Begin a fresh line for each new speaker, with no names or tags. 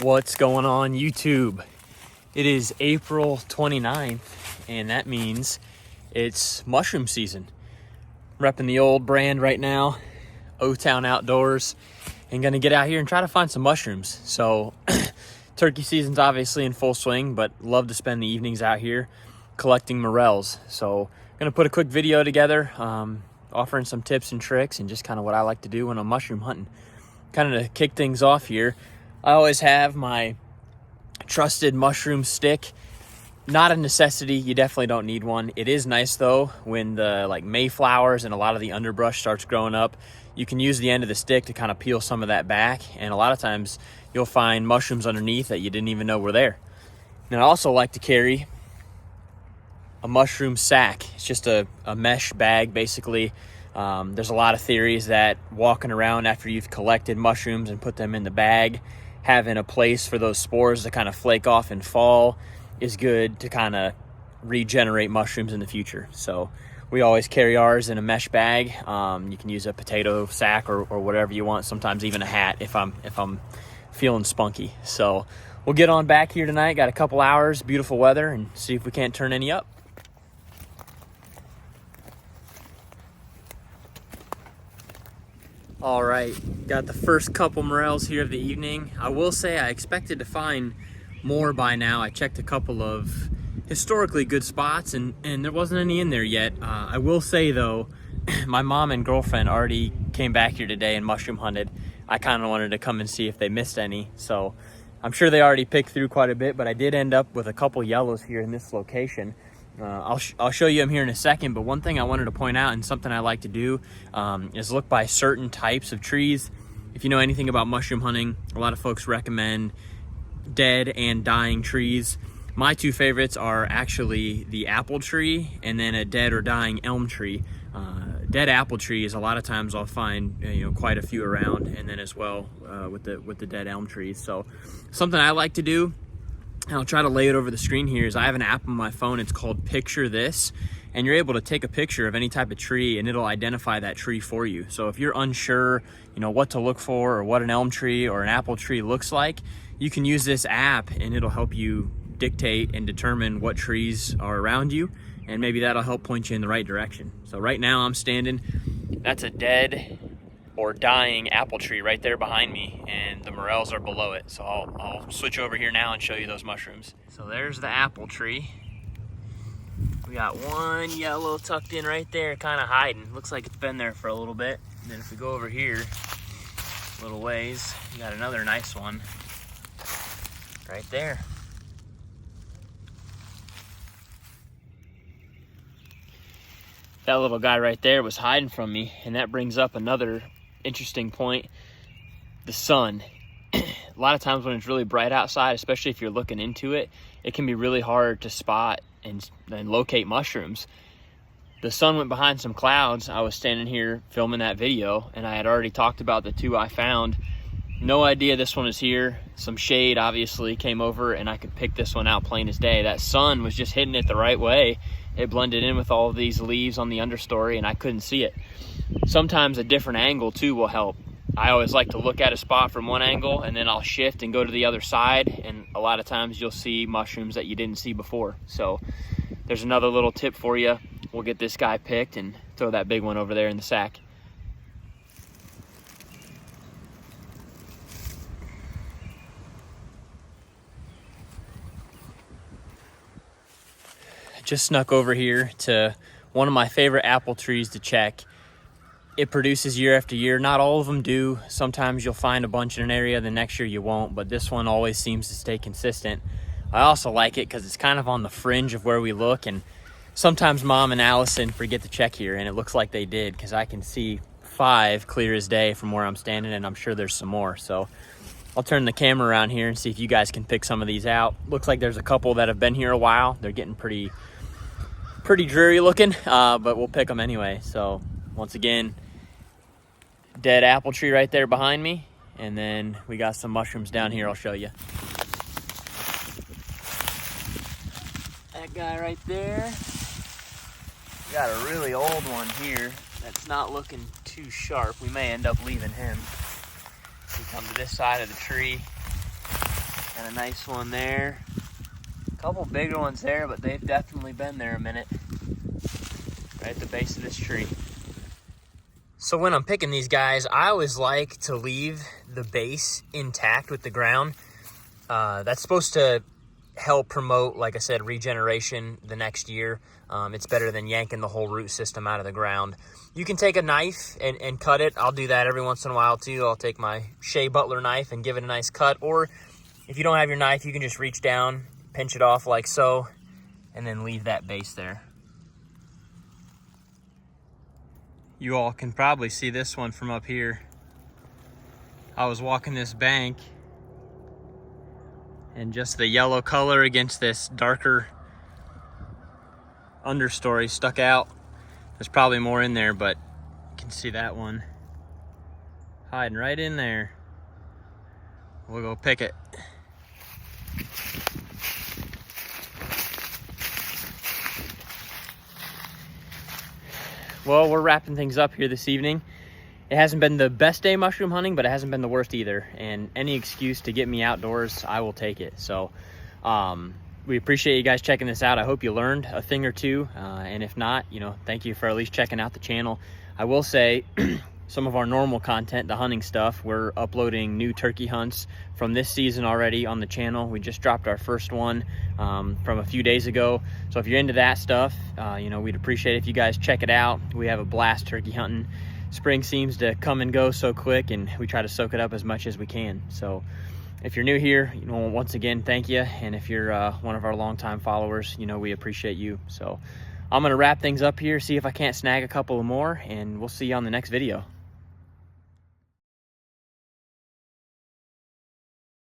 What's going on YouTube? It is April 29th and that means it's mushroom season. Repping the old brand right now, O-Town Outdoors, and gonna get out here and try to find some mushrooms. So turkey season's obviously in full swing, but love to spend the evenings out here collecting morels. So gonna put a quick video together, offering some tips and tricks and just kind of what I like to do when I'm mushroom hunting. Kind of to kick things off here, I always have my trusted mushroom stick. Not a necessity, you definitely don't need one. It is nice though when the mayflowers and a lot of the underbrush starts growing up. You can use the end of the stick to kind of peel some of that back, and a lot of times you'll find mushrooms underneath that you didn't even know were there. And I also like to carry a mushroom sack. It's just a mesh bag basically. There's a lot of theories that walking around after you've collected mushrooms and put them in the bag, having a place for those spores to kind of flake off and fall is good to kind of regenerate mushrooms in the future. So we always carry ours in a mesh bag. You can use a potato sack or whatever you want, sometimes even a hat if I'm feeling spunky. So we'll get on back here tonight, got a couple hours, beautiful weather, and see if we can't turn any up. All right, got the first couple morels here of the evening. I will say I expected to find more by now. I checked a couple of historically good spots and there wasn't any in there yet. I will say though, my mom and girlfriend already came back here today and mushroom hunted. I kind of wanted to come and see if they missed any. So I'm sure they already picked through quite a bit, but I did end up with a couple yellows here in this location. I'll show you them here in a second, but one thing I wanted to point out and something I like to do is look by certain types of trees. If you know anything about mushroom hunting, a lot of folks recommend dead and dying trees. My two favorites are actually the apple tree and then a dead or dying elm tree. Dead apple trees, a lot of times I'll find quite a few around, and then as well with the dead elm trees. So something I like to do, and I'll try to lay it over the screen here, is I have an app on my phone. It's called Picture This, and you're able to take a picture of any type of tree and it'll identify that tree for you. So if you're unsure, what to look for or what an elm tree or an apple tree looks like, you can use this app and it'll help you dictate and determine what trees are around you, and maybe that'll help point you in the right direction. So right now I'm standing, that's a dead or dying apple tree right there behind me, and the morels are below it. So I'll switch over here now and show you those mushrooms. So there's the apple tree. We got one yellow tucked in right there, kind of hiding. Looks like it's been there for a little bit. And then if we go over here a little ways, we got another nice one right there. That little guy right there was hiding from me, and that brings up another interesting point. The sun. A lot of times when it's really bright outside, especially if you're looking into it, it can be really hard to spot and locate mushrooms. The sun went behind some clouds. I was standing here filming that video, and I had already talked about the two I found. No idea this one is here. Some shade obviously came over and I could pick this one out plain as day. That sun was just hitting it the right way. It blended in with all of these leaves on the understory and I couldn't see it. Sometimes a different angle too will help. I always like to look at a spot from one angle and then I'll shift and go to the other side, and a lot of times you'll see mushrooms that you didn't see before. So there's another little tip for you. We'll get this guy picked and throw that big one over there in the sack. Just snuck over here to one of my favorite apple trees to check. It produces year after year. Not all of them do. Sometimes you'll find a bunch in an area, the next year you won't, but this one always seems to stay consistent. I also like it because it's kind of on the fringe of where we look, and sometimes Mom and Allison forget to check here, and it looks like they did because I can see 5 clear as day from where I'm standing, and I'm sure there's some more. So I'll turn the camera around here and see if you guys can pick some of these out. Looks like there's a couple that have been here a while. They're getting pretty dreary looking, but we'll pick them anyway. So once again, dead apple tree right there behind me, and then we got some mushrooms down here I'll show you. That guy right there. We got a really old one here that's not looking too sharp. We may end up leaving him. We come to this side of the tree. And a nice one there. A couple bigger ones there, but they've definitely been there a minute. Right at the base of this tree. So when I'm picking these guys, I always like to leave the base intact with the ground. That's supposed to help promote, like I said, regeneration the next year. It's better than yanking the whole root system out of the ground. You can take a knife and cut it. I'll do that every once in a while too. I'll take my Shea Butler knife and give it a nice cut. Or if you don't have your knife, you can just reach down, pinch it off like so, and then leave that base there. You all can probably see this one from up here. I was walking this bank and just the yellow color against this darker understory stuck out. There's probably more in there, but you can see that one hiding right in there. We'll go pick it. Well, we're wrapping things up here this evening. It hasn't been the best day mushroom hunting, but it hasn't been the worst either. And any excuse to get me outdoors, I will take it. So we appreciate you guys checking this out. I hope you learned a thing or two. And if not, you know, thank you for at least checking out the channel. I will say some of our normal content, the hunting stuff, we're uploading new turkey hunts from this season already on the channel. We just dropped our first one from a few days ago. So if you're into that stuff, you know, we'd appreciate it if you guys check it out. We have a blast turkey hunting. Spring seems to come and go so quick, and we try to soak it up as much as we can. So if you're new here, you know, once again, thank you. And if you're one of our longtime followers, you know, we appreciate you. So I'm gonna wrap things up here, see if I can't snag a couple more, and we'll see you on the next video.